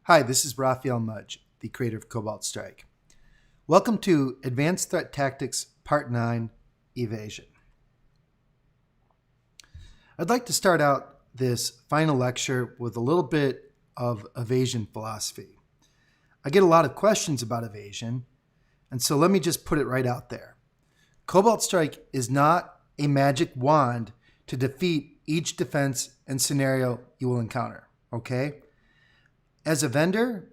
Hi, this is Raphael Mudge, the creator of Cobalt Strike. Welcome to Advanced Threat Tactics Part 9, Evasion. I'd like to start out this final lecture with a little bit of evasion philosophy. I get a lot of questions about evasion, and so let me just put it right out there. Cobalt Strike is not a magic wand to defeat each defense and scenario you will encounter, okay? As a vendor,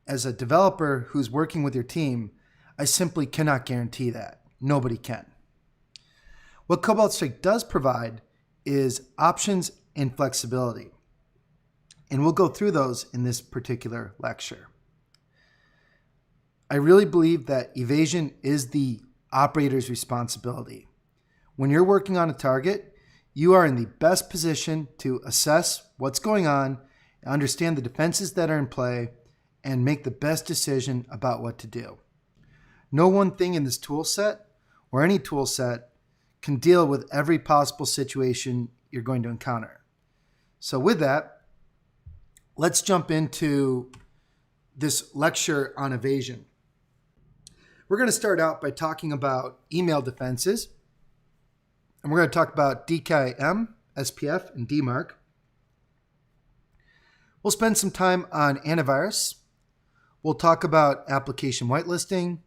as a developer who's working with your team, I simply cannot guarantee that. Nobody can. What Cobalt Strike does provide is options and flexibility. And we'll go through those in this particular lecture. I really believe that evasion is the operator's responsibility. When you're working on a target, you are in the best position to assess what's going on, understand the defenses that are in play, and make the best decision about what to do. No one thing in this tool set, or any tool set, can deal with every possible situation you're going to encounter. So with that, let's jump into this lecture on evasion. We're going to start out by talking about email defenses, and we're going to talk about DKIM, SPF, and DMARC. We'll spend some time on antivirus. We'll talk about application whitelisting.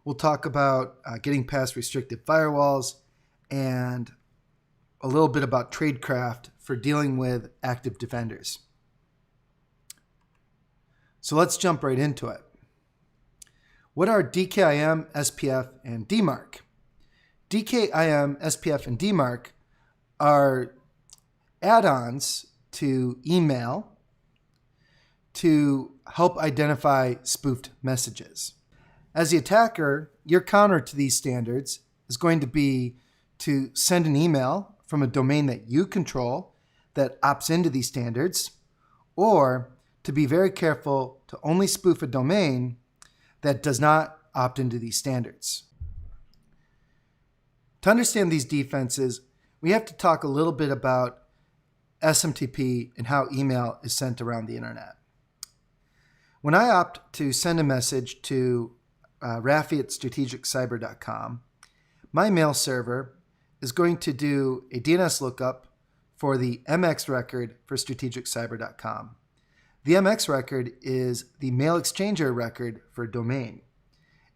We'll talk about getting past restricted firewalls and a little bit about tradecraft for dealing with active defenders. So let's jump right into it. What are DKIM, SPF, and DMARC? DKIM, SPF, and DMARC are add-ons to email to help identify spoofed messages. As the attacker, your counter to these standards is going to be to send an email from a domain that you control that opts into these standards, or to be very careful to only spoof a domain that does not opt into these standards. To understand these defenses, we have to talk a little bit about SMTP and how email is sent around the internet. When I opt to send a message to Rafi@strategiccyber.com, my mail server is going to do a DNS lookup for the MX record for strategiccyber.com. The MX record is the mail exchanger record for a domain.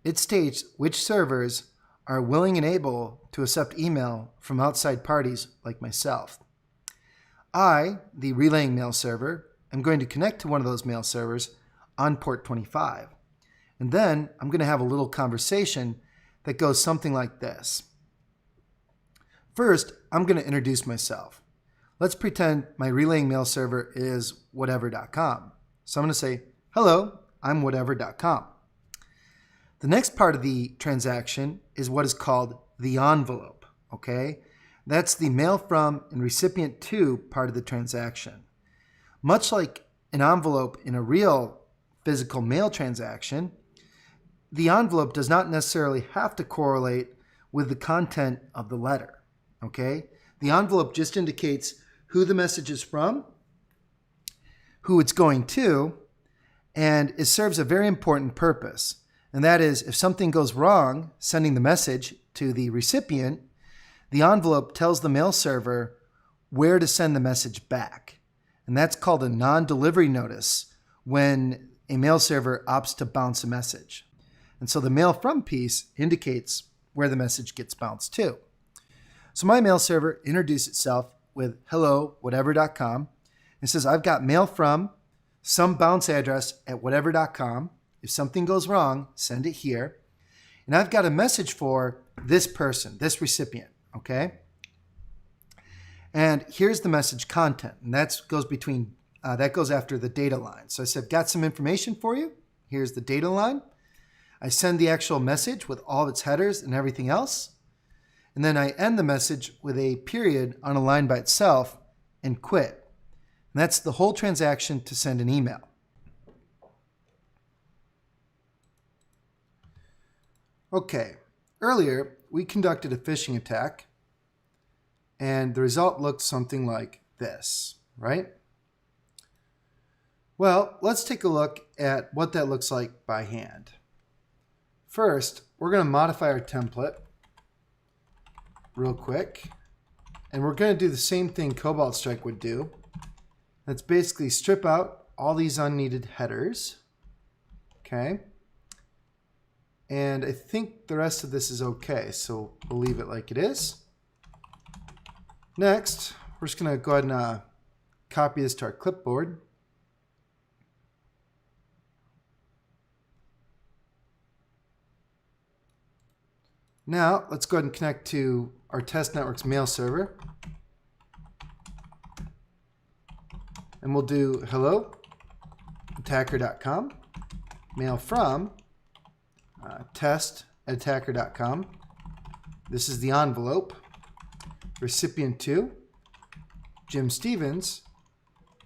It states which servers are willing and able to accept email from outside parties like myself. I, the relaying mail server, am going to connect to one of those mail servers on port 25. And then I'm going to have a little conversation that goes something like this. First, I'm going to introduce myself. Let's pretend my relaying mail server is whatever.com. So I'm going to say, hello, I'm whatever.com. The next part of the transaction is what is called the envelope, okay? That's the mail from and recipient to part of the transaction. Much like an envelope in a real physical mail transaction, the envelope does not necessarily have to correlate with the content of the letter, okay? The envelope just indicates who the message is from, who it's going to, and it serves a very important purpose. And that is, if something goes wrong sending the message to the recipient, the envelope tells the mail server where to send the message back. And that's called a non-delivery notice when a mail server opts to bounce a message. And so the mail from piece indicates where the message gets bounced to. So my mail server introduced itself with hello, whatever.com. It says, I've got mail from some bounce address at whatever.com. If something goes wrong, send it here. And I've got a message for this person, this recipient, okay? And here's the message content, and that goes after the data line. So I said, got some information for you. Here's the data line. I send the actual message with all of its headers and everything else. And then I end the message with a period on a line by itself and quit. And that's the whole transaction to send an email. Okay, earlier, we conducted a phishing attack, and the result looked something like this, right? Well, let's take a look at what that looks like by hand. First, we're going to modify our template real quick, and we're going to do the same thing Cobalt Strike would do. That's basically strip out all these unneeded headers. Okay. And I think the rest of this is okay, so we'll leave it like it is. Next, we're just going to go ahead and copy this to our clipboard. Now, let's go ahead and connect to our test network's mail server. And we'll do hello, attacker.com, mail from test@attacker.com. This is the envelope. Recipient 2, Jim Stevens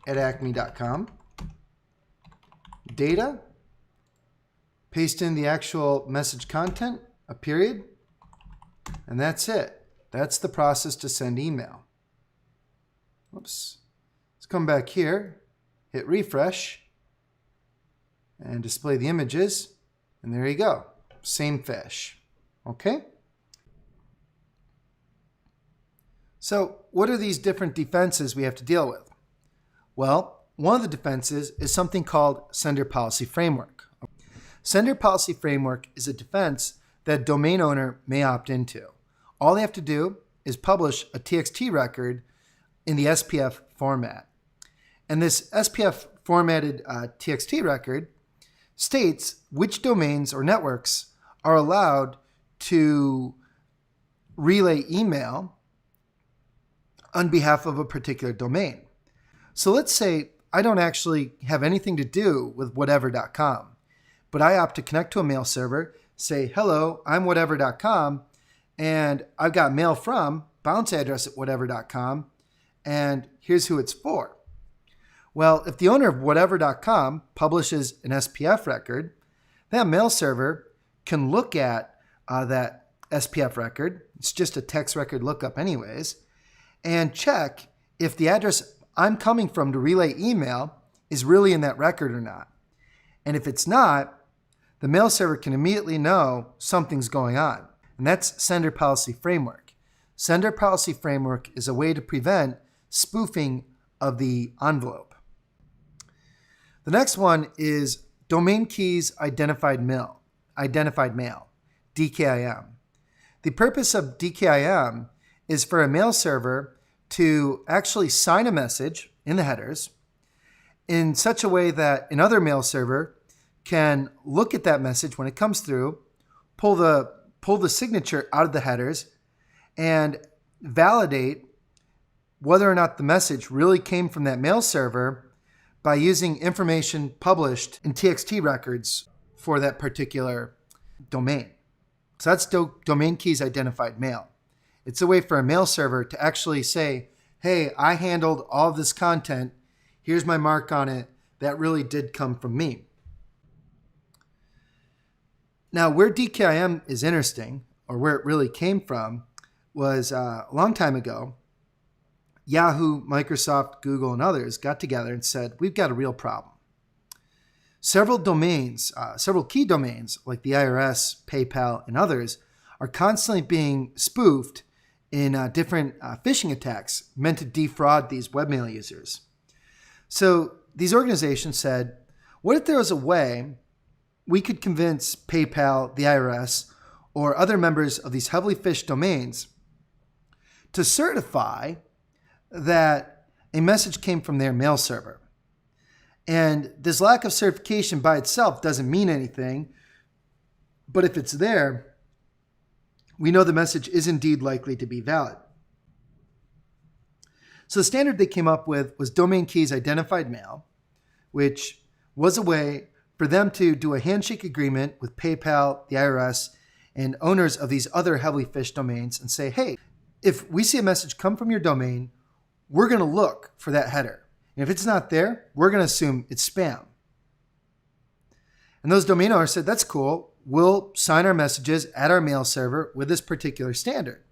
at acme.com. Data, paste in the actual message content, a period, and that's it. That's the process to send email. Oops. Let's come back here, hit refresh, and display the images, and there you go. Same fish. Okay? So what are these different defenses we have to deal with? Well, one of the defenses is something called Sender Policy Framework. Sender Policy Framework is a defense that a domain owner may opt into. All they have to do is publish a TXT record in the SPF format. And this SPF formatted TXT record states which domains or networks are allowed to relay email on behalf of a particular domain. So let's say I don't actually have anything to do with whatever.com, but I opt to connect to a mail server, say, hello, I'm whatever.com, and I've got mail from bounce address at whatever.com, and here's who it's for. Well, if the owner of whatever.com publishes an SPF record, that mail server can look at that SPF record. It's just a text record lookup anyways, and check if the address I'm coming from to relay email is really in that record or not. And if it's not, the mail server can immediately know something's going on. And that's Sender Policy Framework. Sender Policy Framework is a way to prevent spoofing of the envelope. The next one is Domain Keys Identified Mail, DKIM. The purpose of DKIM is for a mail server to actually sign a message in the headers in such a way that another mail server can look at that message when it comes through, pull the signature out of the headers, and validate whether or not the message really came from that mail server by using information published in TXT records for that particular domain. So that's Domain Keys Identified Mail. It's a way for a mail server to actually say, hey, I handled all of this content. Here's my mark on it. That really did come from me. Now, where DKIM is interesting, or where it really came from, was a long time ago, Yahoo, Microsoft, Google, and others got together and said, we've got a real problem. Several domains, several key domains like the IRS, PayPal, and others are constantly being spoofed in different phishing attacks meant to defraud these webmail users. So these organizations said, what if there was a way we could convince PayPal, the IRS, or other members of these heavily phished domains to certify that a message came from their mail server? And this lack of certification by itself doesn't mean anything, but if it's there, we know the message is indeed likely to be valid. So the standard they came up with was Domain Keys Identified Mail, which was a way for them to do a handshake agreement with PayPal, the IRS, and owners of these other heavily phished domains and say, hey, if we see a message come from your domain, we're going to look for that header. And if it's not there, we're going to assume it's spam. And those domain owners said, that's cool. we'll sign our messages at our mail server with this particular standard.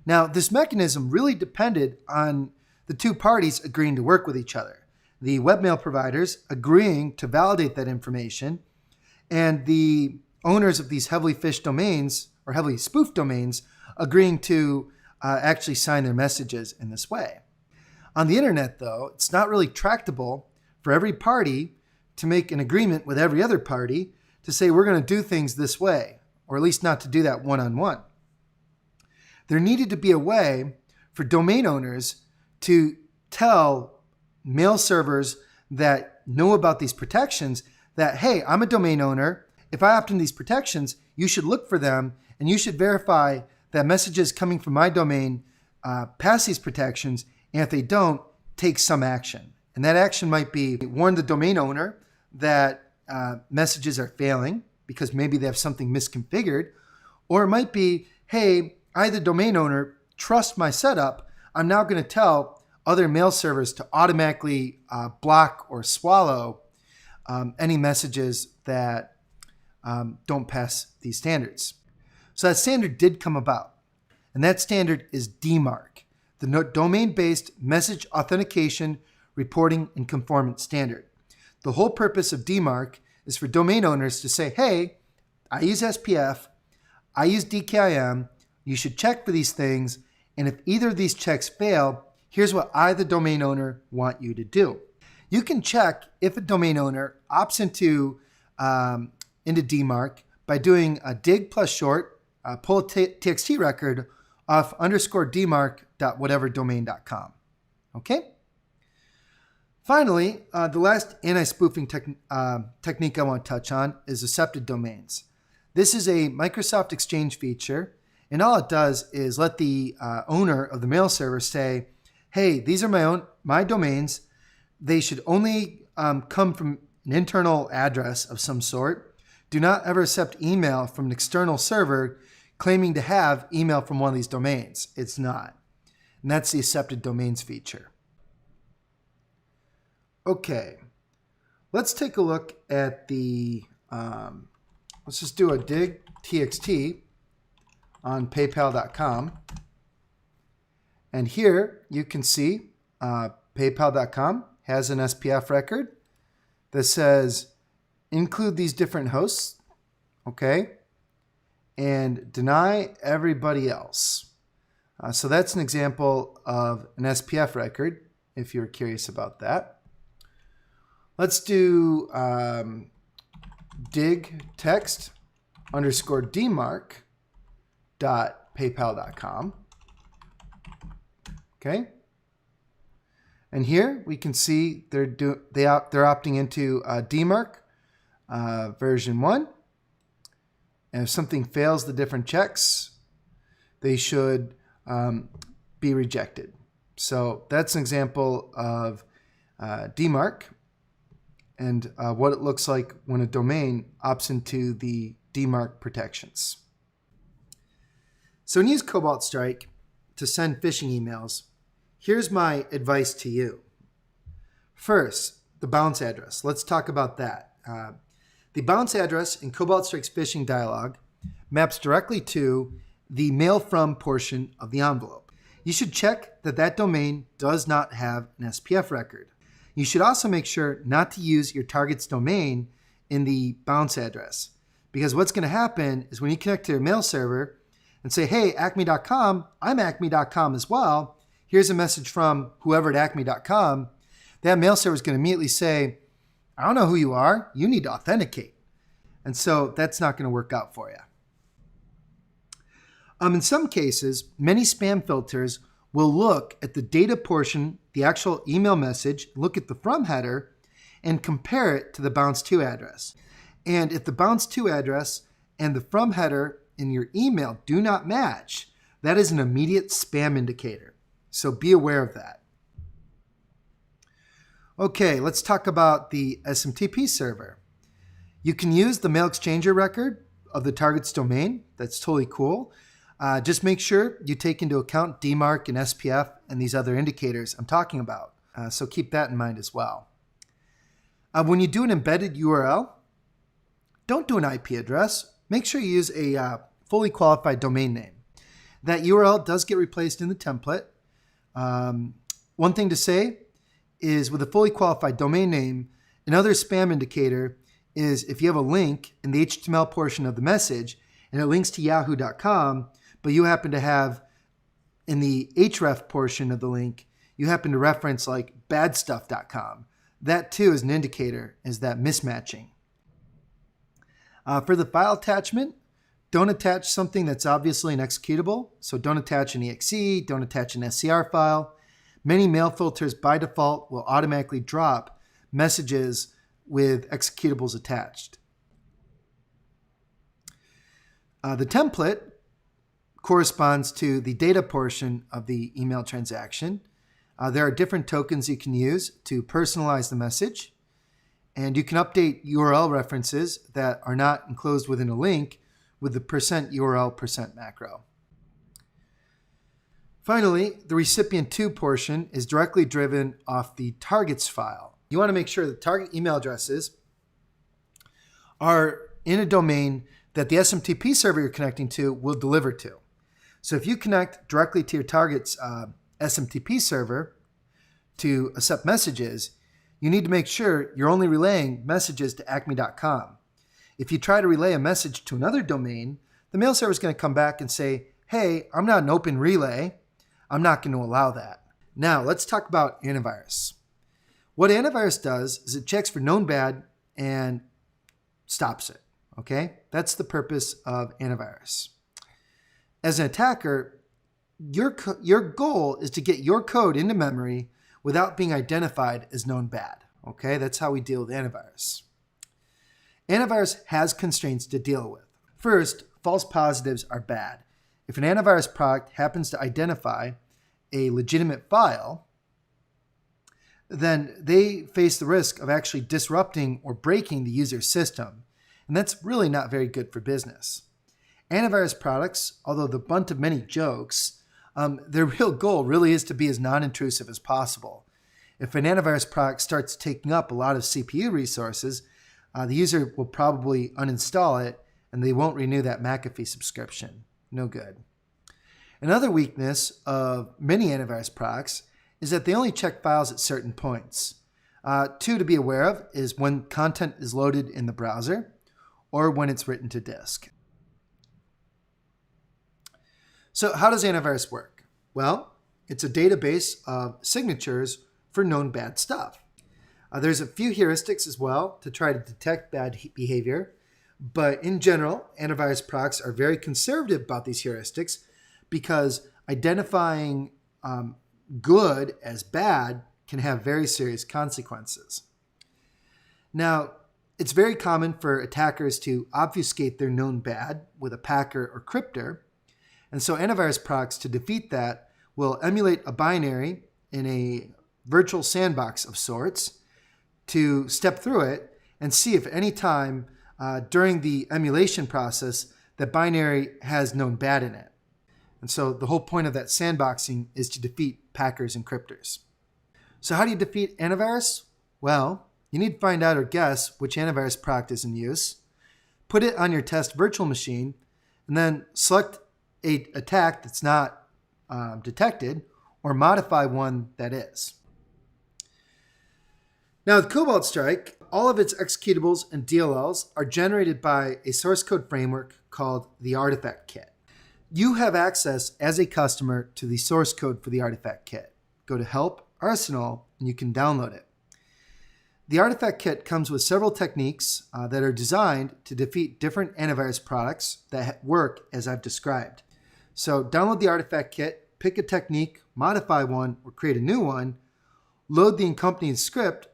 Now, this mechanism really depended on the two parties agreeing to work with each other. The webmail providers agreeing to validate that information, and the owners of these heavily phished domains or heavily spoofed domains agreeing to actually sign their messages in this way. On the internet, though, it's not really tractable for every party to make an agreement with every other party to say we're going to do things this way, or at least not to do that one-on-one. There needed to be a way for domain owners to tell mail servers that know about these protections that, hey, I'm a domain owner. If I opt in these protections, you should look for them and you should verify that messages coming from my domain pass these protections, and if they don't, take some action. And that action might be warn the domain owner that messages are failing because maybe they have something misconfigured, or it might be, hey, I, the domain owner, trust my setup. I'm now going to tell other mail servers to automatically block or swallow any messages that don't pass these standards. So that standard did come about, and that standard is DMARC, the Domain-Based Message Authentication Reporting and Conformance Standard. The whole purpose of DMARC is for domain owners to say, hey, I use SPF, I use DKIM, you should check for these things, and if either of these checks fail, here's what I, the domain owner, want you to do. You can check if a domain owner opts into DMARC by doing a dig plus short, pull a TXT record off _DMARC.whateverdomain.com. Okay? Finally, the last anti-spoofing technique I want to touch on is accepted domains. This is a Microsoft Exchange feature, and all it does is let the owner of the mail server say, hey, these are my domains. They should only come from an internal address of some sort. Do not ever accept email from an external server claiming to have email from one of these domains. It's not. And that's the accepted domains feature. Okay, let's take a look at the, let's just do a dig txt on paypal.com. And here you can see paypal.com has an SPF record that says include these different hosts, okay, and deny everybody else. So that's an example of an SPF record, if you're curious about that. Let's do dig text _DMARC.paypal.com. Okay. And here we can see they're opting into DMARC version 1. And if something fails the different checks, they should be rejected. So that's an example of DMARC and what it looks like when a domain opts into the DMARC protections. So when you use Cobalt Strike to send phishing emails, here's my advice to you. First, the bounce address. Let's talk about that. The bounce address in Cobalt Strike's phishing dialog maps directly to the mail from portion of the envelope. You should check that that domain does not have an SPF record. You should also make sure not to use your target's domain in the bounce address, because what's going to happen is when you connect to your mail server and say, hey, acme.com, I'm acme.com as well. Here's a message from whoever at acme.com. That mail server is going to immediately say, I don't know who you are. You need to authenticate. And so that's not going to work out for you. In some cases, many spam filters will look at the data portion, the actual email message, look at the from header, and compare it to the bounce to address. And if the bounce to address and the from header in your email do not match, that is an immediate spam indicator. So be aware of that. Okay, let's talk about the SMTP server. You can use the mail exchanger record of the target's domain. That's totally cool. Just make sure you take into account DMARC and SPF and these other indicators I'm talking about. So keep that in mind as well. When you do an embedded URL, don't do an IP address make sure you use a fully qualified domain name. That URL does get replaced in the template. One thing to say is with a fully qualified domain name, another spam indicator is if you have a link in the HTML portion of the message and it links to yahoo.com, but you happen to have in the href portion of the link, you happen to reference like badstuff.com. That too is an indicator, is that mismatching. For the file attachment, don't attach something that's obviously an executable. So don't attach an exe, don't attach an SCR file. Many mail filters by default will automatically drop messages with executables attached. The template corresponds to the data portion of the email transaction. There are different tokens you can use to personalize the message, and you can update URL references that are not enclosed within a link with the %URL macro. Finally, the recipient to portion is directly driven off the targets file. You want to make sure that target email addresses are in a domain that the SMTP server you're connecting to will deliver to. So if you connect directly to your target's SMTP server to accept messages, you need to make sure you're only relaying messages to acme.com. If you try to relay a message to another domain, the mail server is going to come back and say, hey, I'm not an open relay. I'm not going to allow that. Now, let's talk about antivirus. What antivirus does is it checks for known bad and stops it. Okay? That's the purpose of antivirus. As an attacker, your goal is to get your code into memory without being identified as known bad. Okay? That's how we deal with antivirus. Antivirus has constraints to deal with. First, false positives are bad. If an antivirus product happens to identify a legitimate file, then they face the risk of actually disrupting or breaking the user's system. And that's really not very good for business. Antivirus products, although the butt of many jokes, their real goal really is to be as non-intrusive as possible. If an antivirus product starts taking up a lot of CPU resources, the user will probably uninstall it and they won't renew that McAfee subscription. No good. Another weakness of many antivirus products is that they only check files at certain points. Two to be aware of is when content is loaded in the browser or when it's written to disk. So how does antivirus work? Well, it's a database of signatures for known bad stuff. There's a few heuristics as well to try to detect bad behavior, but in general, antivirus products are very conservative about these heuristics because identifying good as bad can have very serious consequences. Now, it's very common for attackers to obfuscate their known bad with a packer or cryptor, and so antivirus products to defeat that will emulate a binary in a virtual sandbox of sorts to step through it and see if at any time during the emulation process that binary has known bad in it. And so the whole point of that sandboxing is to defeat packers and cryptors. So how do you defeat antivirus? Well, you need to find out or guess which antivirus product is in use, put it on your test virtual machine, and then select an attack that's not detected or modify one that is. Now with Cobalt Strike, all of its executables and DLLs are generated by a source code framework called the Artifact Kit. You have access as a customer to the source code for the Artifact Kit. Go to Help, Arsenal, and you can download it. The Artifact Kit comes with several techniques that are designed to defeat different antivirus products that work as I've described. So download the Artifact Kit, pick a technique, modify one, or create a new one, load the accompanying script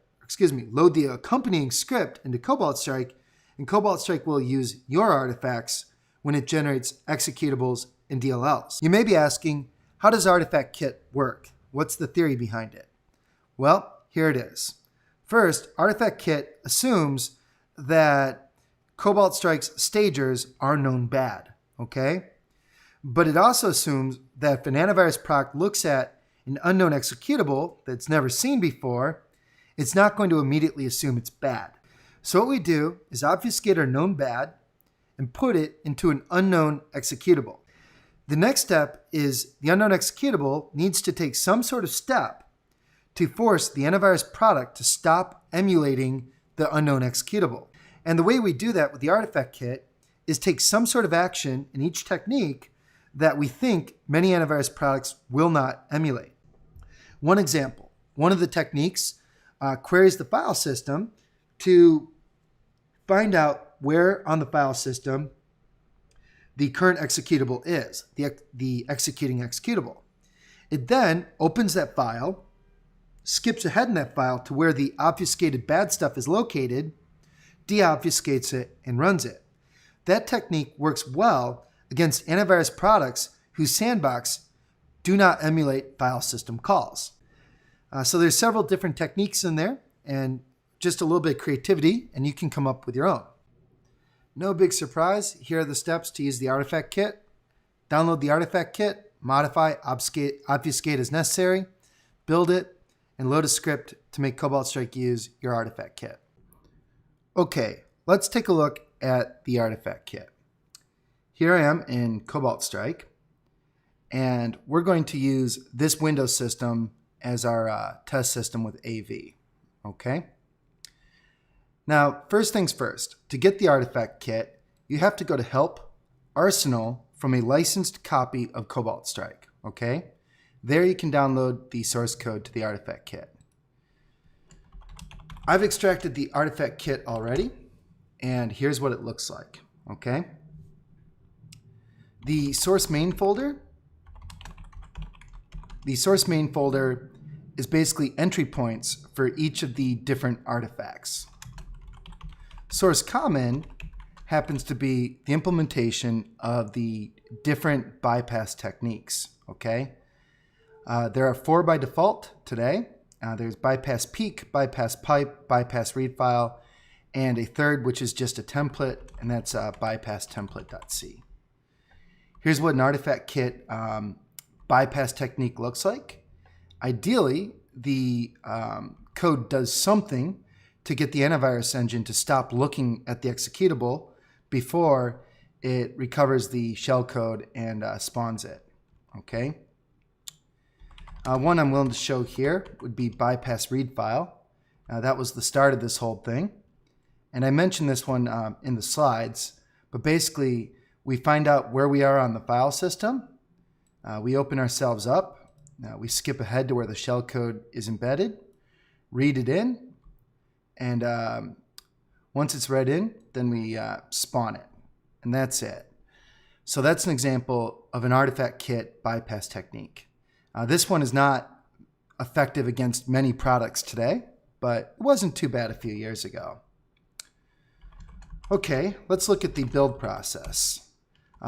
into Cobalt Strike, and Cobalt Strike will use your artifacts when it generates executables and DLLs. You may be asking, how does Artifact Kit work? What's the theory behind it? Well, here it is. First, Artifact Kit assumes that Cobalt Strike's stagers are known bad, okay? But it also assumes that if an antivirus product looks at an unknown executable that's never seen before, it's not going to immediately assume it's bad. So what we do is obfuscate our known bad and put it into an unknown executable. The next step is the unknown executable needs to take some sort of step to force the antivirus product to stop emulating the unknown executable. And the way we do that with the artifact kit is take some sort of action in each technique that we think many antivirus products will not emulate. One example, one of the techniques queries the file system to find out where on the file system the current executable is, the executing executable. It then opens that file, skips ahead in that file to where the obfuscated bad stuff is located, deobfuscates it, and runs it. That technique works well against antivirus products whose sandbox do not emulate file system calls. So there's several different techniques in there, and just a little bit of creativity, and you can come up with your own. No big surprise, here are the steps to use the artifact kit. Download the artifact kit, modify, obfuscate as necessary, build it, and load a script to make Cobalt Strike use your artifact kit. Okay, let's take a look at the artifact kit. Here I am in Cobalt Strike, and we're going to use this Windows system as our test system with AV. Okay? Now, first things first, to get the artifact kit, you have to go to Help, Arsenal from a licensed copy of Cobalt Strike. Okay? There you can download the source code to the artifact kit. I've extracted the artifact kit already, and here's what it looks like. Okay? The source main folder is basically entry points for each of the different artifacts. Source common happens to be the implementation of the different bypass techniques. Okay? There are 4 by default today. There's bypass peak, bypass pipe, bypass read file, and a third, which is just a template, and that's bypass template.c. Here's what an artifact kit bypass technique looks like. Ideally, the code does something to get the antivirus engine to stop looking at the executable before it recovers the shellcode and spawns it. Okay. One I'm willing to show here would be bypass read file. That was the start of this whole thing. And I mentioned this one in the slides, but basically we find out where we are on the file system. We open ourselves up. We skip ahead to where the shellcode is embedded, read it in, and once it's read in, then we spawn it. And that's it. So that's an example of an artifact kit bypass technique. This one is not effective against many products today, but it wasn't too bad a few years ago. Okay, let's look at the build process.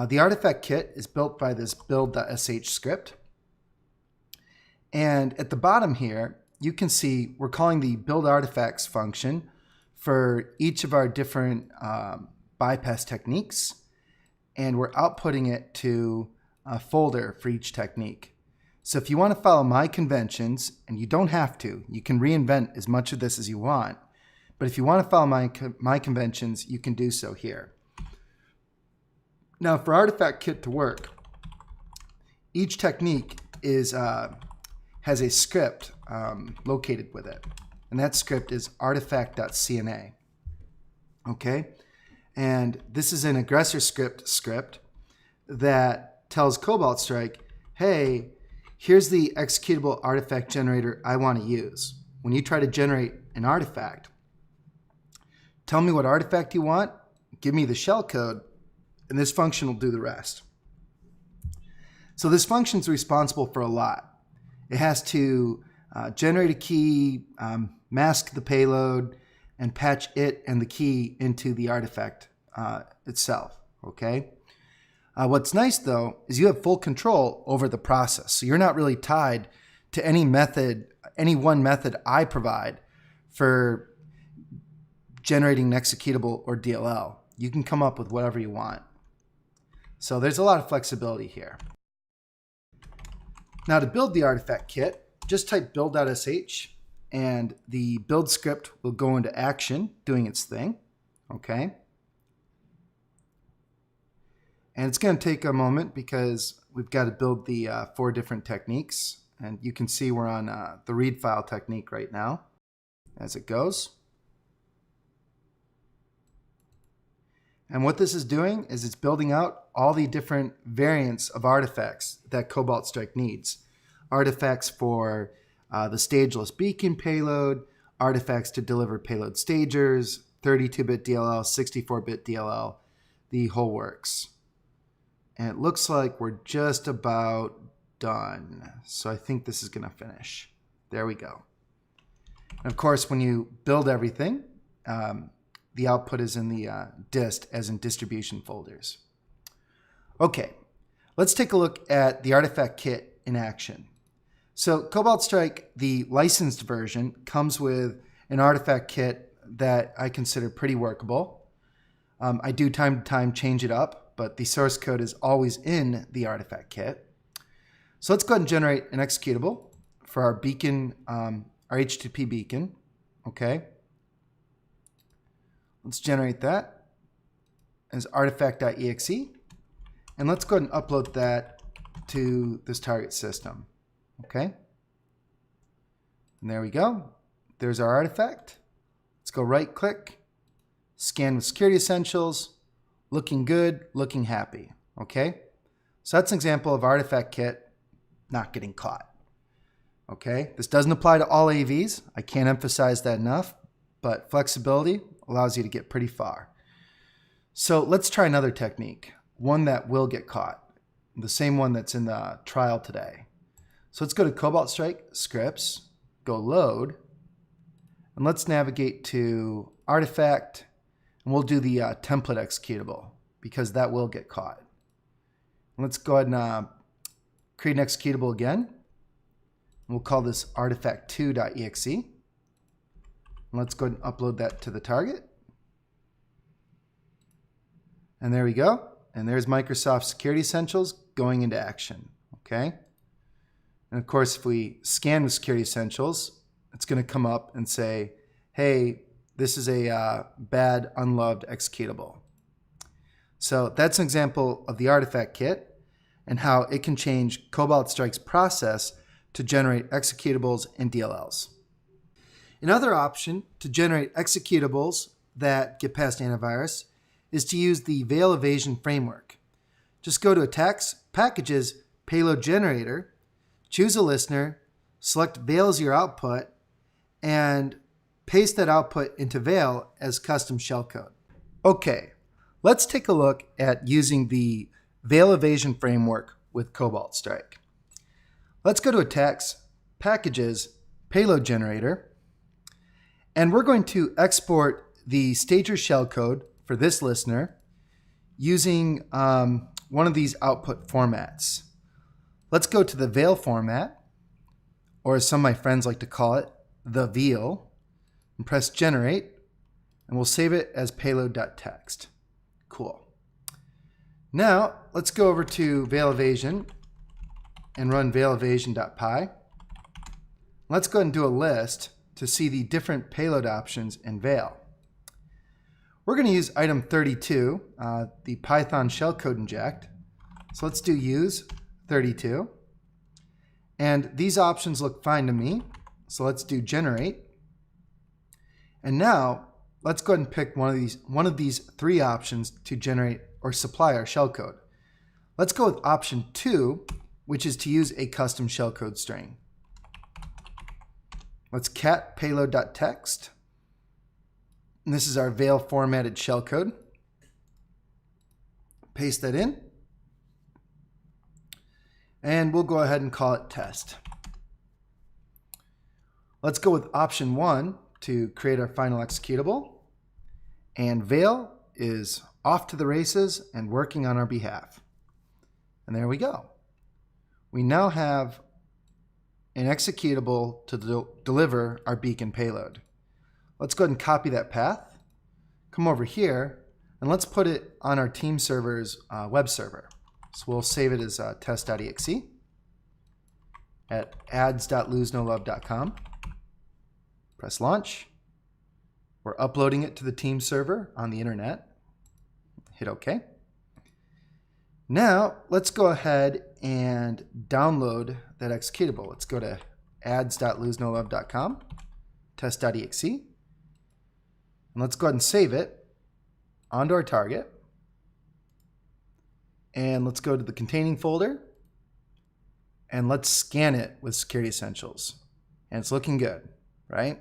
The artifact kit is built by this build.sh script. And at the bottom here, you can see we're calling the build artifacts function for each of our different bypass techniques. And we're outputting it to a folder for each technique. So if you want to follow my conventions, and you don't have to, you can reinvent as much of this as you want. But if you want to follow my conventions, you can do so here. Now, for artifact kit to work, each technique has a script located with it. And that script is artifact.cna. Okay? And this is an aggressor script that tells Cobalt Strike, hey, here's the executable artifact generator I want to use. When you try to generate an artifact, tell me what artifact you want, give me the shellcode, and this function will do the rest. So this function is responsible for a lot. It has to generate a key, mask the payload, and patch it and the key into the artifact itself. Okay? What's nice, though, is you have full control over the process. So you're not really tied to any one method I provide for generating an executable or DLL. You can come up with whatever you want. So there's a lot of flexibility here. Now to build the artifact kit, just type build.sh and the build script will go into action doing its thing. Okay. And it's going to take a moment because we've got to build the 4 different techniques. And you can see we're on the read file technique right now as it goes. And what this is doing is it's building out all the different variants of artifacts that Cobalt Strike needs. Artifacts for the stageless beacon payload, artifacts to deliver payload stagers, 32-bit DLL, 64-bit DLL, the whole works. And it looks like we're just about done. So I think this is going to finish. There we go. And of course, when you build everything, the output is in the dist, as in distribution folders. Okay, let's take a look at the artifact kit in action. So Cobalt Strike, the licensed version, comes with an artifact kit that I consider pretty workable. I do time to time change it up, but the source code is always in the artifact kit. So let's go ahead and generate an executable for our beacon, our HTTP beacon. Okay. Let's generate that as artifact.exe. And let's go ahead and upload that to this target system. Okay. And there we go. There's our artifact. Let's go right click, scan with security essentials, looking good, looking happy. Okay. So that's an example of artifact kit not getting caught. Okay. This doesn't apply to all AVs. I can't emphasize that enough, but flexibility allows you to get pretty far. So let's try another technique, one that will get caught, the same one that's in the trial today. So let's go to Cobalt Strike scripts, go load, and let's navigate to artifact, and we'll do the template executable because that will get caught. And let's go ahead and create an executable again. And we'll call this artifact2.exe. Let's go ahead and upload that to the target. And there we go. And there's Microsoft Security Essentials going into action. Okay. And of course, if we scan with Security Essentials, it's going to come up and say, hey, this is a bad, unloved executable. So that's an example of the artifact kit and how it can change Cobalt Strike's process to generate executables and DLLs. Another option to generate executables that get past antivirus is to use the Veil Evasion framework. Just go to Attacks, Packages, Payload Generator, choose a listener, select Veil as your output, and paste that output into Veil as custom shellcode. Okay, let's take a look at using the Veil Evasion framework with Cobalt Strike. Let's go to Attacks, Packages, Payload Generator, and we're going to export the stager shellcode for this listener using one of these output formats. Let's go to the Veil format, or as some of my friends like to call it, the Veil, and press Generate, and we'll save it as payload.txt. Cool. Now, let's go over to Veil Evasion and run veilevasion.py. Let's go ahead and do a list to see the different payload options in Veil. We're going to use item 32, the Python shellcode inject. So let's do use 32. And these options look fine to me. So let's do generate. And now let's go ahead and pick one of these 3 options to generate or supply our shellcode. Let's go with option 2, which is to use a custom shellcode string. Let's cat payload.txt. And this is our Veil formatted shellcode. Paste that in. And we'll go ahead and call it test. Let's go with option 1 to create our final executable. And Veil is off to the races and working on our behalf. And there we go. We now have an executable to deliver our beacon payload. Let's go ahead and copy that path, come over here, and let's put it on our team server's web server. So we'll save it as test.exe at ads.losenolove.com. Press launch. We're uploading it to the team server on the internet. Hit OK. Now, let's go ahead and download that executable. Let's go to ads.losenolove.com, test.exe, and let's go ahead and save it onto our target. And let's go to the containing folder, and let's scan it with Security Essentials. And it's looking good, right?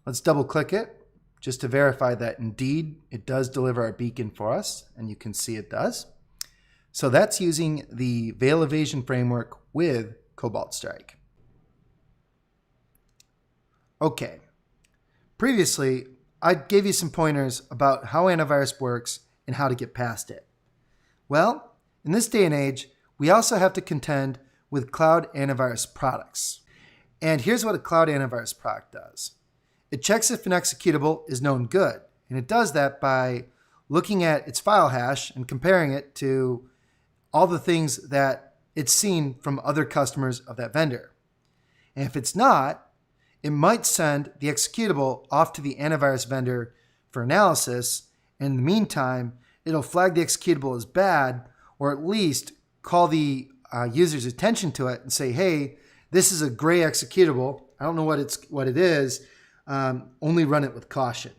Let's double click it just to verify that indeed it does deliver our beacon for us, and you can see it does. So that's using the Veil Evasion framework with Cobalt Strike. Okay, previously I gave you some pointers about how antivirus works and how to get past it. Well, in this day and age, we also have to contend with cloud antivirus products. And here's what a cloud antivirus product does. It checks if an executable is known good, and it does that by looking at its file hash and comparing it to all the things that it's seen from other customers of that vendor. And if it's not, it might send the executable off to the antivirus vendor for analysis, and in the meantime, it'll flag the executable as bad, or at least call the user's attention to it and say, hey, this is a gray executable. I don't know what it is. Only run it with caution.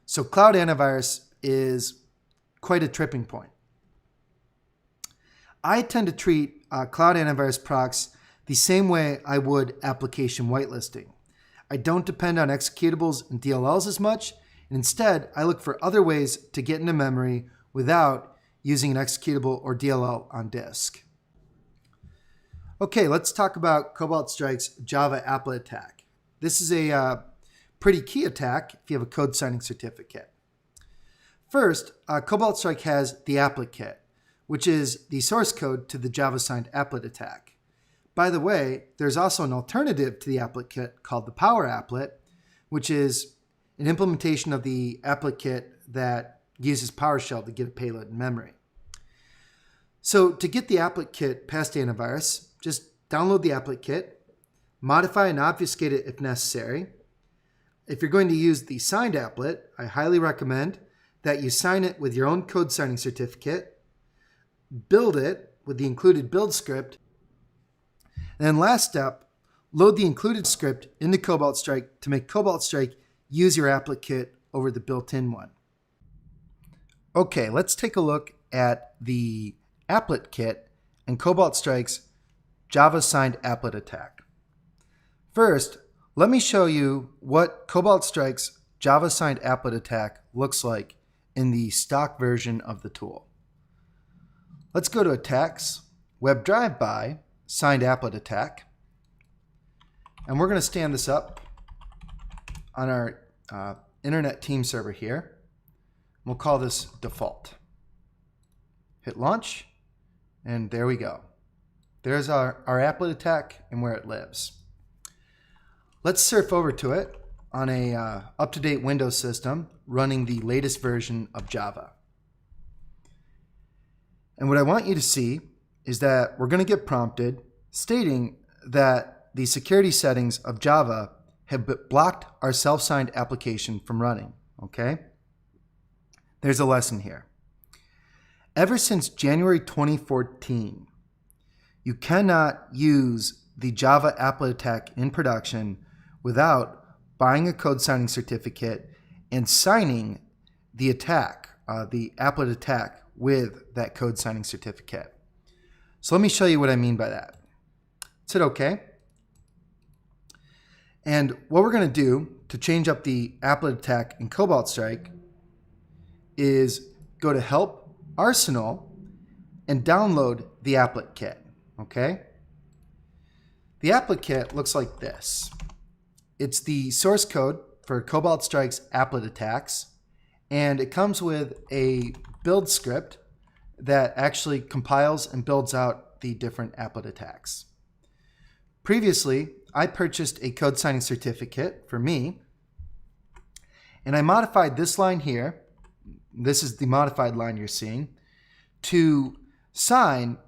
So cloud antivirus is quite a tripping point. I tend to treat cloud antivirus products the same way I would application whitelisting. I don't depend on executables and DLLs as much, and instead I look for other ways to get into memory without using an executable or DLL on disk. Okay, let's talk about Cobalt Strike's Java applet attack. This is a pretty key attack if you have a code signing certificate. First, Cobalt Strike has the applet kit, which is the source code to the Java signed applet attack. By the way, there's also an alternative to the applet kit called the Power Applet, which is an implementation of the applet kit that uses PowerShell to get a payload in memory. So to get the applet kit past antivirus, just download the applet kit, modify and obfuscate it if necessary. If you're going to use the signed applet, I highly recommend that you sign it with your own code signing certificate, build it with the included build script, and then last step, load the included script into Cobalt Strike to make Cobalt Strike use your applet kit over the built-in one. Okay, let's take a look at the applet kit and Cobalt Strike's Java signed applet attack. First, let me show you what Cobalt Strike's Java signed applet attack looks like in the stock version of the tool. Let's go to Attacks, Web Drive-By, Signed Applet Attack, and we're going to stand this up on our internet team server here. We'll call this default. Hit launch, and there we go. There's our applet attack and where it lives. Let's surf over to it on a up-to-date Windows system running the latest version of Java. And what I want you to see is that we're going to get prompted stating that the security settings of Java have blocked our self-signed application from running, okay? There's a lesson here. Ever since January 2014, you cannot use the Java applet attack in production without buying a code signing certificate and signing the attack, the applet attack, with that code signing certificate. So let me show you what I mean by that. Let's hit OK. And what we're going to do to change up the applet attack in Cobalt Strike is go to Help, Arsenal, and download the applet kit. Okay? The applet kit looks like this. It's the source code for Cobalt Strike's applet attacks, and it comes with a build script that actually compiles and builds out the different applet attacks. Previously, I purchased a code signing certificate for me, and I modified this line here, this is the modified line you're seeing, to sign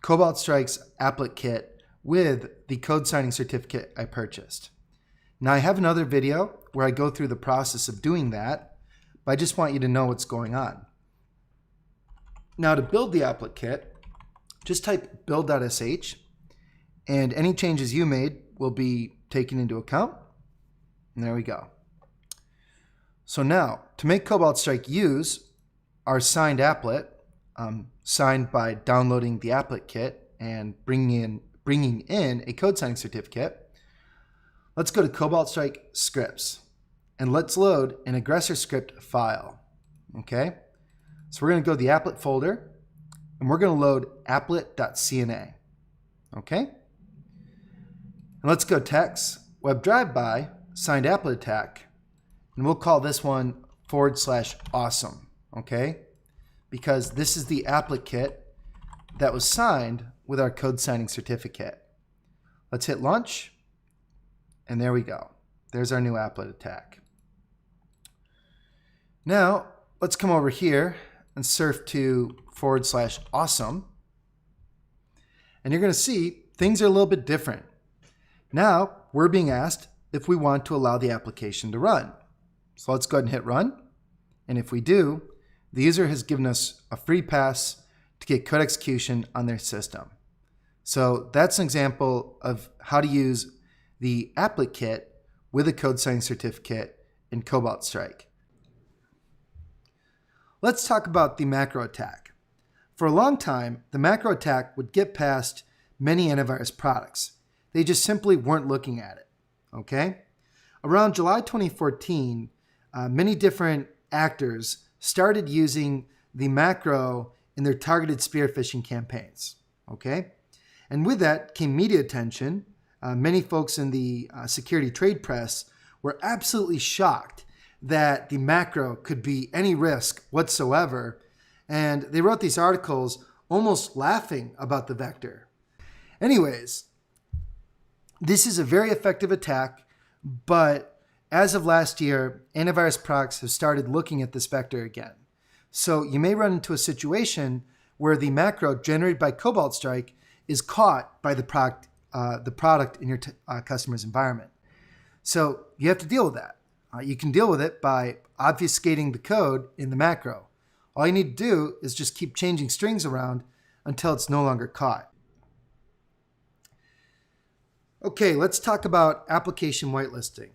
Cobalt Strike's applet kit with the code signing certificate I purchased. Now I have another video where I go through the process of doing that, but I just want you to know what's going on. Now to build the applet kit, just type build.sh, and any changes you made will be taken into account. And there we go. So now, to make Cobalt Strike use our signed applet, signed by downloading the applet kit and bringing in a code signing certificate, let's go to Cobalt Strike scripts and let's load an aggressor script file. Okay, so we're going to go to the applet folder and we're going to load applet.cna. Okay, and let's go text web drive-by signed applet attack, and we'll call this one /awesome. Okay, because this is the applet kit that was signed with our code signing certificate. Let's hit launch, and there we go. There's our new applet attack. Now, let's come over here and surf to /awesome. And you're going to see things are a little bit different. Now, we're being asked if we want to allow the application to run. So let's go ahead and hit run. And if we do, the user has given us a free pass to get code execution on their system. So that's an example of how to use the applet kit with a code signing certificate in Cobalt Strike. Let's talk about the macro attack. For a long time, the macro attack would get past many antivirus products. They just simply weren't looking at it. Okay? Around July 2014, many different actors started using the macro in their targeted spear phishing campaigns. Okay? And with that came media attention. Many folks in the security trade press were absolutely shocked that the macro could be any risk whatsoever. And they wrote these articles almost laughing about the vector. Anyways, this is a very effective attack, but as of last year, antivirus products have started looking at this vector again. So you may run into a situation where the macro generated by Cobalt Strike is caught by the product in your customer's environment. So you have to deal with that. You can deal with it by obfuscating the code in the macro. All you need to do is just keep changing strings around until it's no longer caught. Okay, let's talk about application whitelisting.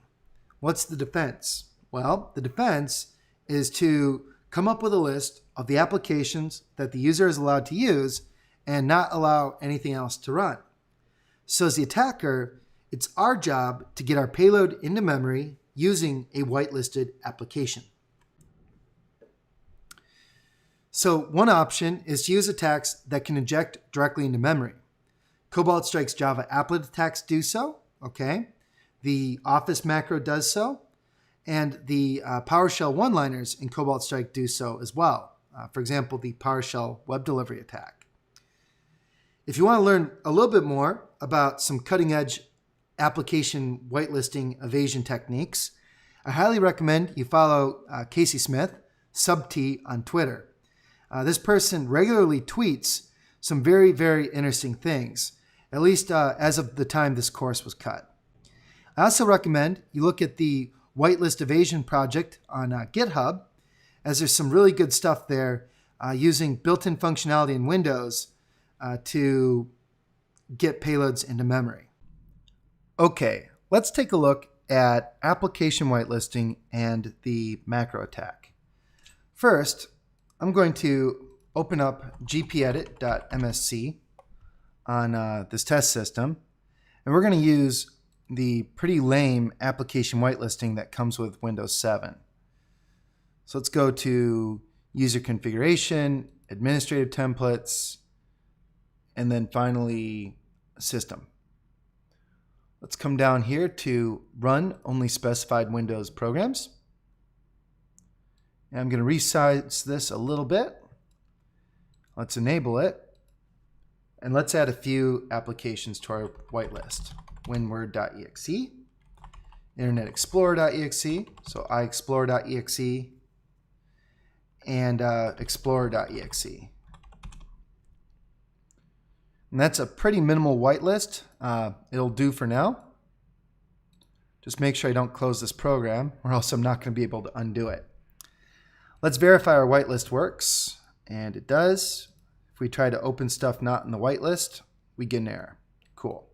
What's the defense? Well, the defense is to come up with a list of the applications that the user is allowed to use and not allow anything else to run. So as the attacker, it's our job to get our payload into memory using a whitelisted application. So one option is to use attacks that can inject directly into memory. Cobalt Strike's Java applet attacks do so, okay? The Office macro does so, and the PowerShell one-liners in Cobalt Strike do so as well. For example, the PowerShell web delivery attack. If you want to learn a little bit more about some cutting-edge application whitelisting evasion techniques, I highly recommend you follow Casey Smith, SubT, on Twitter. This person regularly tweets some very, very interesting things, at least as of the time this course was cut. I also recommend you look at the Whitelist Evasion project on GitHub, as there's some really good stuff there using built-in functionality in Windows to get payloads into memory. Okay, let's take a look at application whitelisting and the macro attack. First, I'm going to open up gpedit.msc on this test system, and we're going to use the pretty lame application whitelisting that comes with Windows 7. So let's go to user configuration, administrative templates, and then finally system. Let's come down here to run only specified Windows programs. And I'm going to resize this a little bit. Let's enable it. And let's add a few applications to our whitelist. WinWord.exe, Internet Explorer.exe, so iExplorer.exe, and Explorer.exe. And that's a pretty minimal whitelist. It'll do for now. Just make sure I don't close this program, or else I'm not going to be able to undo it. Let's verify our whitelist works. And it does. If we try to open stuff not in the whitelist, we get an error. Cool.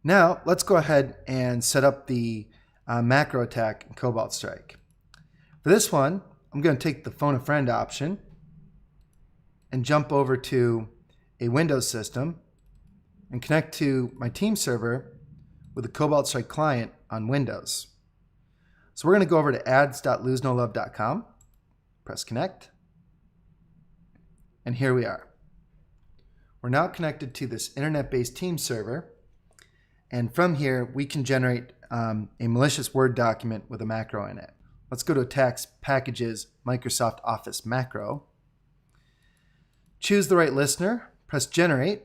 Now, let's go ahead and set up the macro attack in Cobalt Strike. For this one, I'm going to take the phone a friend option and jump over to a Windows system and connect to my team server with a Cobalt Strike client on Windows. So we're going to go over to ads.losenolove.com, press connect, and here we are. We're now connected to this internet-based team server, and from here we can generate a malicious Word document with a macro in it. Let's go to Attacks, Packages, Microsoft Office Macro. Choose the right listener, press Generate,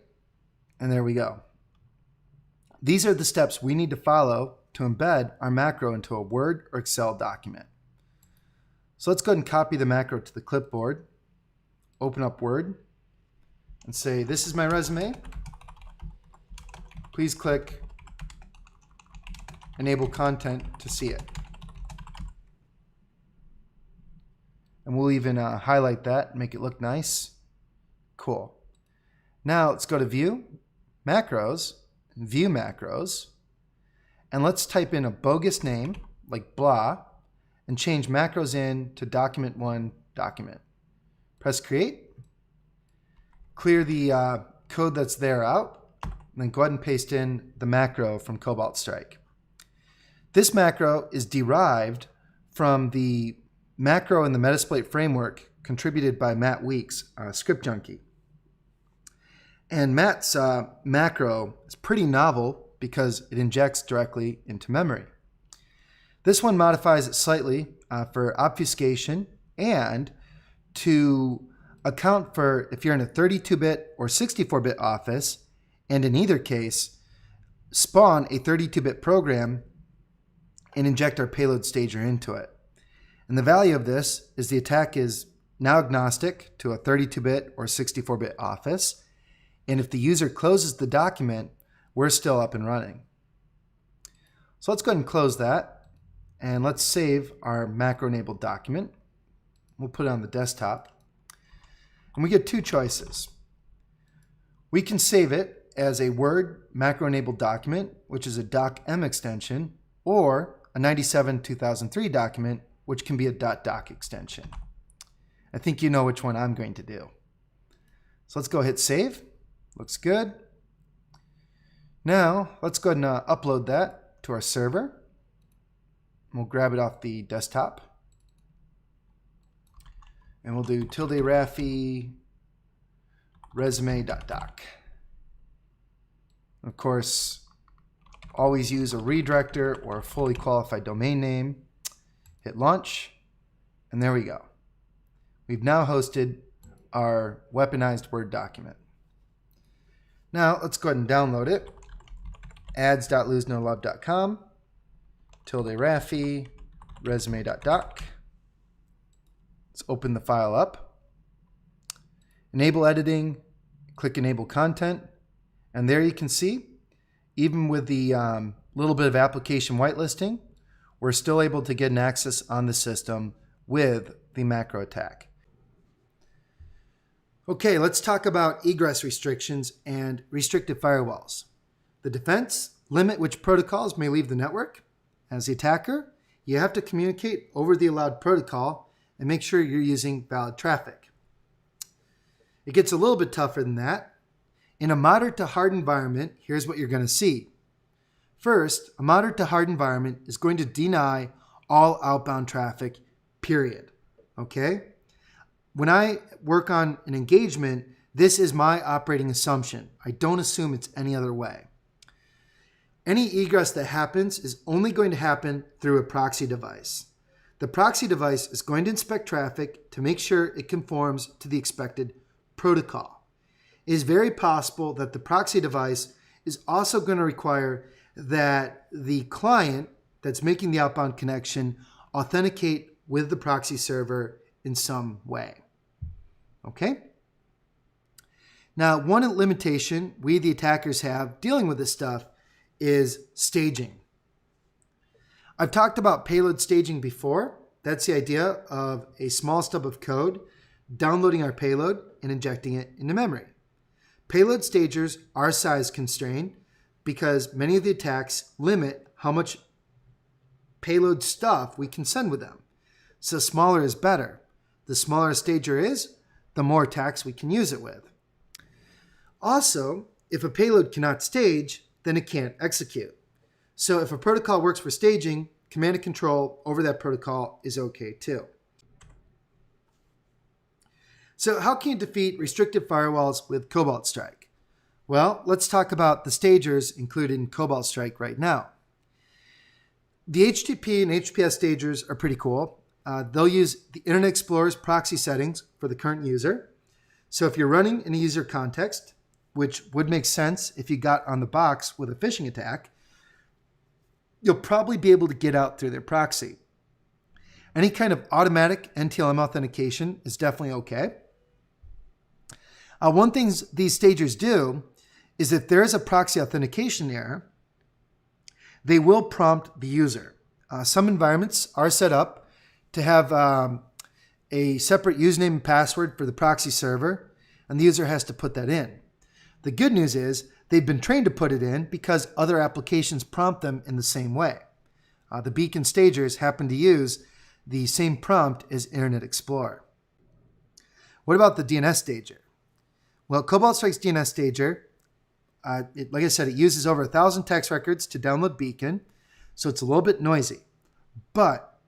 and there we go. These are the steps we need to follow to embed our macro into a Word or Excel document. So let's go ahead and copy the macro to the clipboard, open up Word, and say, this is my resume. Please click Enable Content to see it. And we'll even highlight that and make it look nice. Cool. Now let's go to View, Macros, View Macros, and let's type in a bogus name like blah and change macros in to document1 document. Press Create, clear the code that's there out, and then go ahead and paste in the macro from Cobalt Strike. This macro is derived from the macro in the Metasploit framework contributed by Matt Weeks, Script Junkie. And Matt's macro is pretty novel because it injects directly into memory. This one modifies it slightly for obfuscation and to account for if you're in a 32-bit or 64-bit office, and in either case, spawn a 32-bit program and inject our payload stager into it. And the value of this is the attack is now agnostic to a 32-bit or 64-bit office, and if the user closes the document, we're still up and running. So let's go ahead and close that, and let's save our macro-enabled document. We'll put it on the desktop, and we get two choices. We can save it as a Word macro-enabled document, which is a docm extension, or a 97-2003 document, which can be a .doc extension. I think you know which one I'm going to do. So let's go hit save. Looks good. Now let's go ahead and upload that to our server. We'll grab it off the desktop. And we'll do ~Raffi resume.doc. Of course, always use a redirector or a fully qualified domain name. Hit launch, and there we go. We've now hosted our weaponized Word document. Now let's go ahead and download it. ads.losenolove.com, ~Raffi resume.doc. Let's open the file up. Enable editing, click Enable Content, and there you can see, even with the little bit of application whitelisting, we're still able to get an access on the system with the macro attack. Okay, let's talk about egress restrictions and restricted firewalls. The defense limit which protocols may leave the network. As the attacker, you have to communicate over the allowed protocol and make sure you're using valid traffic. It gets a little bit tougher than that. In a moderate to hard environment, here's what you're going to see. First, a moderate to hard environment is going to deny all outbound traffic, period. Okay? When I work on an engagement, this is my operating assumption. I don't assume it's any other way. Any egress that happens is only going to happen through a proxy device. The proxy device is going to inspect traffic to make sure it conforms to the expected protocol. It is very possible that the proxy device is also going to require that the client that's making the outbound connection authenticate with the proxy server in some way. Okay? Now, one limitation we, the attackers, have dealing with this stuff is staging. I've talked about payload staging before, That's the idea of a small stub of code downloading our payload and injecting it into memory. Payload stagers are size constrained because many of the attacks limit how much payload stuff we can send with them. So smaller is better. The smaller a stager is, the more attacks we can use it with. Also, if a payload cannot stage, then it can't execute. So if a protocol works for staging, command and control over that protocol is okay too. So how can you defeat restricted firewalls with Cobalt Strike? Well, let's talk about the stagers included in Cobalt Strike right now. The HTTP and HTTPS stagers are pretty cool. They'll use the Internet Explorer's proxy settings for the current user. So if you're running in a user context, which would make sense if you got on the box with a phishing attack, you'll probably be able to get out through their proxy. Any kind of automatic NTLM authentication is definitely okay. One thing these stagers do is if there is a proxy authentication error, they will prompt the user. Some environments are set up to have a separate username and password for the proxy server, and the user has to put that in. The good news is they've been trained to put it in because other applications prompt them in the same way. The beacon stagers happen to use the same prompt as Internet Explorer. What about the DNS stager? Well, Cobalt Strike's DNS stager, like I said, it uses over 1,000 text records to download beacon, so it's a little bit noisy. But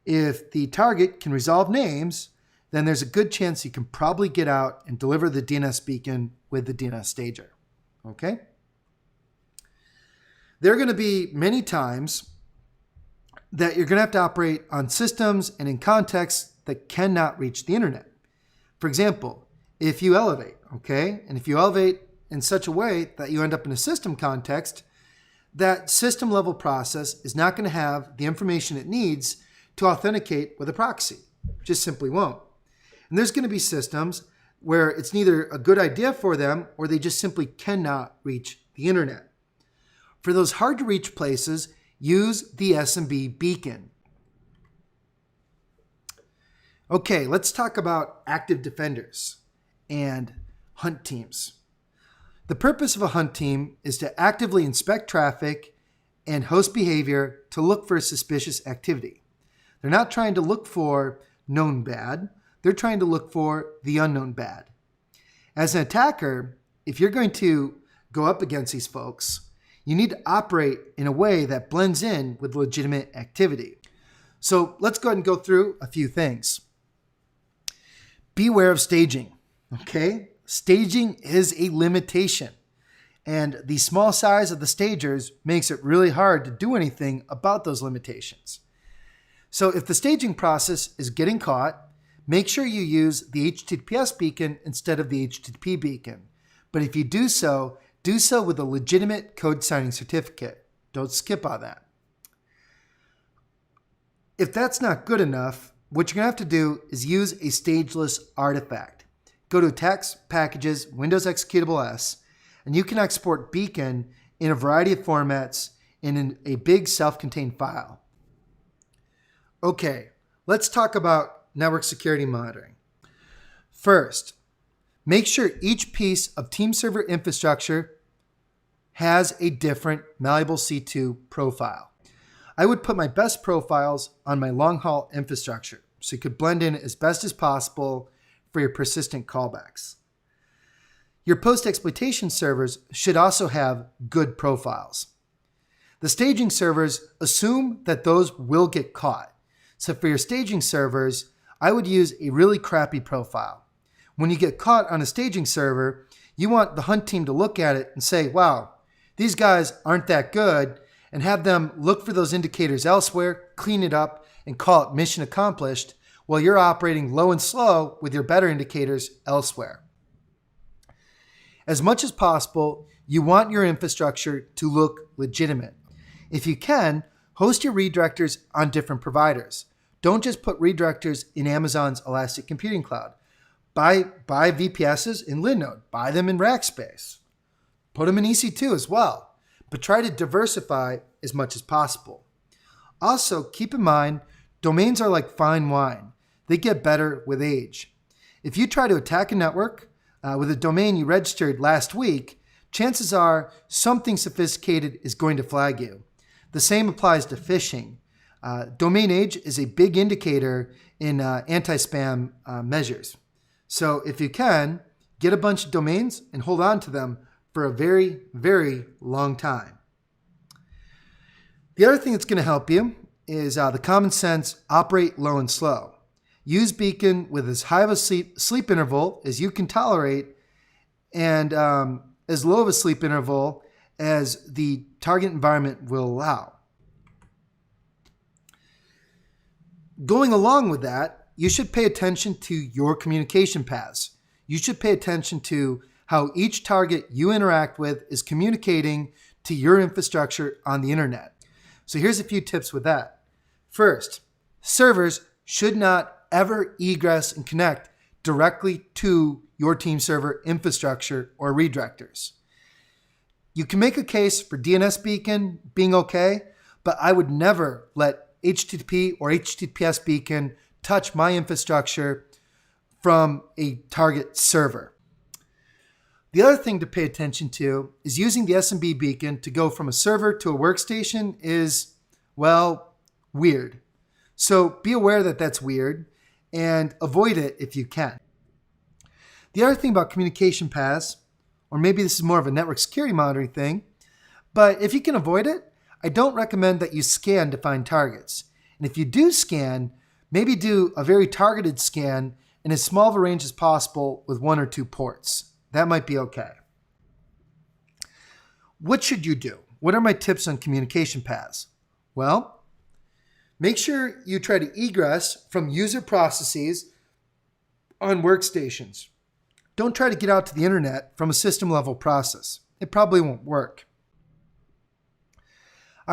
if the target can resolve names, then there's a good chance you can probably get out and deliver the DNS beacon with the DNS stager. Okay? There are going to be many times that you're going to have to operate on systems and in contexts that cannot reach the internet. For example, if you elevate, okay? And if you elevate in such a way that you end up in a system context, that system level process is not going to have the information it needs to authenticate with a proxy. Just simply won't. And there's going to be systems where it's neither a good idea for them or they just simply cannot reach the internet. For those hard to reach places, use the SMB beacon. Okay, let's talk about active defenders and hunt teams. The purpose of a hunt team is to actively inspect traffic and host behavior to look for suspicious activity. They're not trying to look for known bad. They're trying to look for the unknown bad. As an attacker, if you're going to go up against these folks, you need to operate in a way that blends in with legitimate activity. So let's go ahead and go through a few things. Beware of staging, okay? Staging is a limitation, and the small size of the stagers makes it really hard to do anything about those limitations. So if the staging process is getting caught, make sure you use the HTTPS beacon instead of the HTTP beacon. But if you do so with a legitimate code signing certificate. Don't skip on that. If that's not good enough, what you're going to have to do is use a stageless artifact. Go to Attacks, Packages, Windows Executable S, and you can export beacon in a variety of formats in a big self-contained file. Okay, let's talk about network security monitoring. First, make sure each piece of team server infrastructure has a different malleable C2 profile. I would put my best profiles on my long-haul infrastructure so you could blend in as best as possible for your persistent callbacks. Your post-exploitation servers should also have good profiles. The staging servers assume that those will get caught. So for your staging servers, I would use a really crappy profile. When you get caught on a staging server, you want the hunt team to look at it and say, wow, these guys aren't that good, and have them look for those indicators elsewhere, clean it up, and call it mission accomplished while you're operating low and slow with your better indicators elsewhere. As much as possible, you want your infrastructure to look legitimate. If you can, host your redirectors on different providers. Don't just put redirectors in Amazon's Elastic Computing Cloud. Buy VPSs in Linode. Buy them in Rackspace. Put them in EC2 as well. But try to diversify as much as possible. Also, keep in mind, Domains are like fine wine. They get better with age. If you try to attack a network with a domain you registered last week, chances are something sophisticated is going to flag you. The same applies to phishing. Domain age is a big indicator in anti-spam measures. So if you can, get a bunch of domains and hold on to them for a very, very long time. The other thing that's going to help you is the common sense operate low and slow. Use Beacon with as high of a sleep interval as you can tolerate and as low of a sleep interval as the target environment will allow. Going along with that, you should pay attention to your communication paths. You should pay attention to how each target you interact with is communicating to your infrastructure on the internet. So here's a few tips with that. First, servers should not ever egress and connect directly to your team server infrastructure or redirectors. You can make a case for DNS beacon being okay, but I would never let HTTP or HTTPS beacon touch my infrastructure from a target server. The other thing to pay attention to is using the SMB beacon to go from a server to a workstation is, well, weird. So be aware that that's weird and avoid it if you can. The other thing about communication paths, or maybe this is more of a network security monitoring thing, but if you can avoid it, I don't recommend that you scan to find targets. And if you do scan, maybe do a very targeted scan in as small of a range as possible with 1 or 2 ports. That might be okay. What should you do? What are my tips on communication paths? Well, make sure you try to egress from user processes on workstations. Don't try to get out to the internet from a system level process. It probably won't work.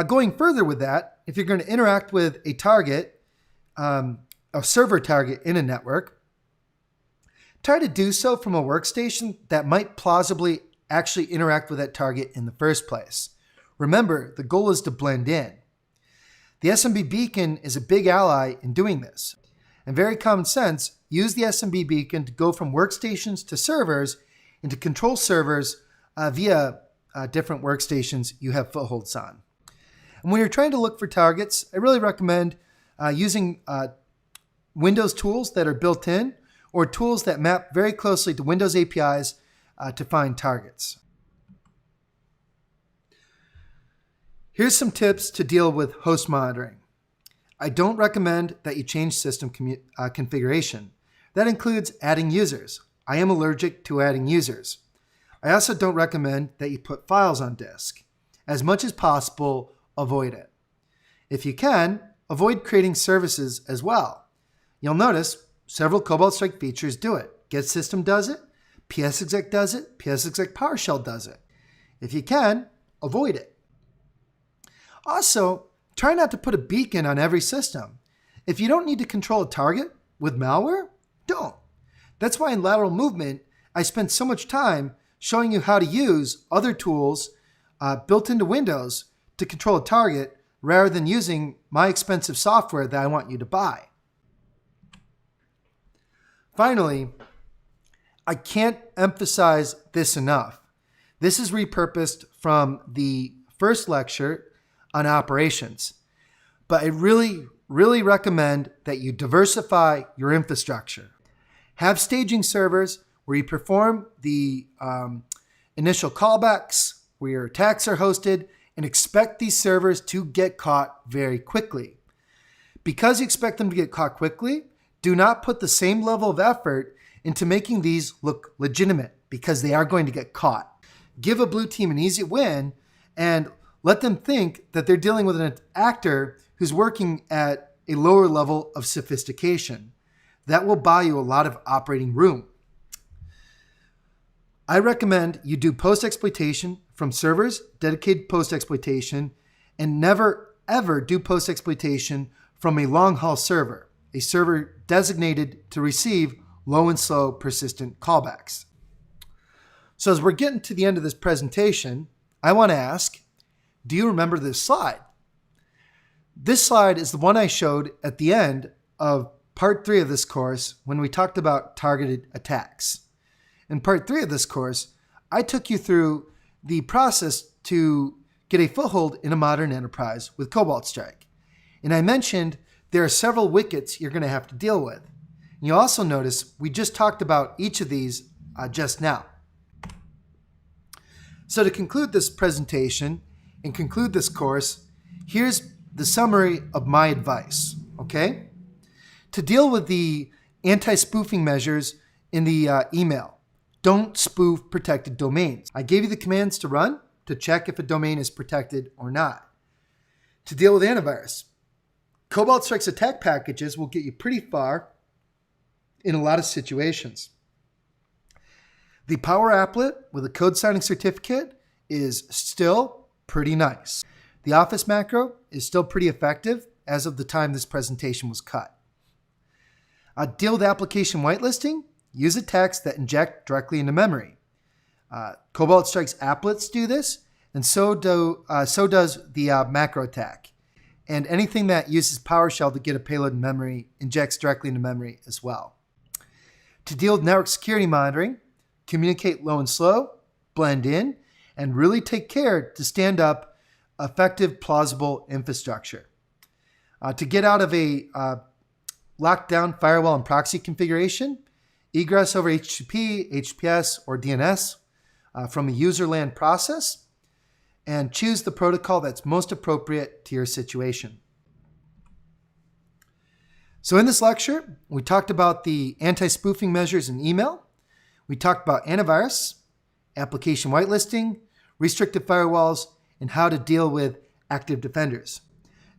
Going further with that, if you're going to interact with a target, a server target in a network, try to do so from a workstation that might plausibly actually interact with that target in the first place. Remember, the goal is to blend in. The SMB beacon is a big ally in doing this. And very common sense, use the SMB beacon to go from workstations to servers and to control servers via different workstations you have footholds on. And when you're trying to look for targets, I really recommend using Windows tools that are built in or tools that map very closely to Windows APIs to find targets. Here's some tips to deal with host monitoring. I don't recommend that you change system configuration. That includes adding users. I am allergic to adding users. I also don't recommend that you put files on disk. As much as possible, avoid it. If you can, avoid creating services as well. You'll notice several Cobalt Strike features do it. Get System does it, PSExec does it, PSExec PowerShell does it. If you can, avoid it. Also, try not to put a beacon on every system. If you don't need to control a target with malware, don't. That's why in Lateral Movement, I spent so much time showing you how to use other tools built into Windows to control a target rather than using my expensive software that I want you to buy. Finally, I can't emphasize this enough. This is repurposed from the first lecture on operations, but I really recommend that you diversify your infrastructure. Have staging servers where you perform the initial callbacks, where your attacks are hosted, and expect these servers to get caught very quickly. Because you expect them to get caught quickly, do not put the same level of effort into making these look legitimate because they are going to get caught. Give a blue team an easy win and let them think that they're dealing with an actor who's working at a lower level of sophistication. That will buy you a lot of operating room. I recommend you do post-exploitation from servers, dedicated post-exploitation, and never ever do post-exploitation from a long-haul server, a server designated to receive low and slow persistent callbacks. So as we're getting to the end of this presentation, I want to ask, do you remember this slide? This slide is the one I showed at the end of part 3 of this course when we talked about targeted attacks. In part 3 of this course, I took you through the process to get a foothold in a modern enterprise with Cobalt Strike. And I mentioned there are several wickets you're going to have to deal with. And you also notice we just talked about each of these just now. So to conclude this presentation and conclude this course, here's the summary of my advice, okay? To deal with the anti-spoofing measures in the email, don't spoof protected domains. I gave you the commands to run to check if a domain is protected or not. To deal with antivirus, Cobalt Strike's attack packages will get you pretty far in a lot of situations. The Power Applet with a code signing certificate is still pretty nice. The Office macro is still pretty effective as of the time this presentation was cut. Deal with application whitelisting. Use attacks that inject directly into memory. Cobalt Strike's applets do this, and so does the macro attack. And anything that uses PowerShell to get a payload in memory injects directly into memory as well. To deal with network security monitoring, communicate low and slow, blend in, and really take care to stand up effective, plausible infrastructure. To get out of a lockdown firewall and proxy configuration, egress over HTTP, HTTPS, or DNS from a user LAN process, and choose the protocol that's most appropriate to your situation. So in this lecture, we talked about the anti-spoofing measures in email. We talked about antivirus, application whitelisting, restricted firewalls, and how to deal with active defenders.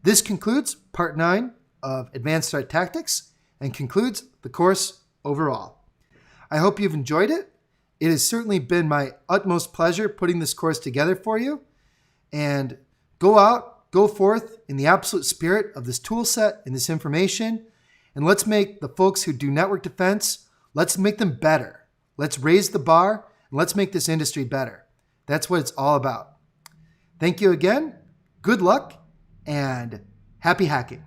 This concludes part 9 of Advanced Threat Tactics and concludes the course overall. I hope you've enjoyed it. It has certainly been my utmost pleasure putting this course together for you. And go out, go forth in the absolute spirit of this tool set and this information, and let's make the folks who do network defense, let's make them better. Let's raise the bar, and let's make this industry better. That's what it's all about. Thank you again, good luck, and happy hacking.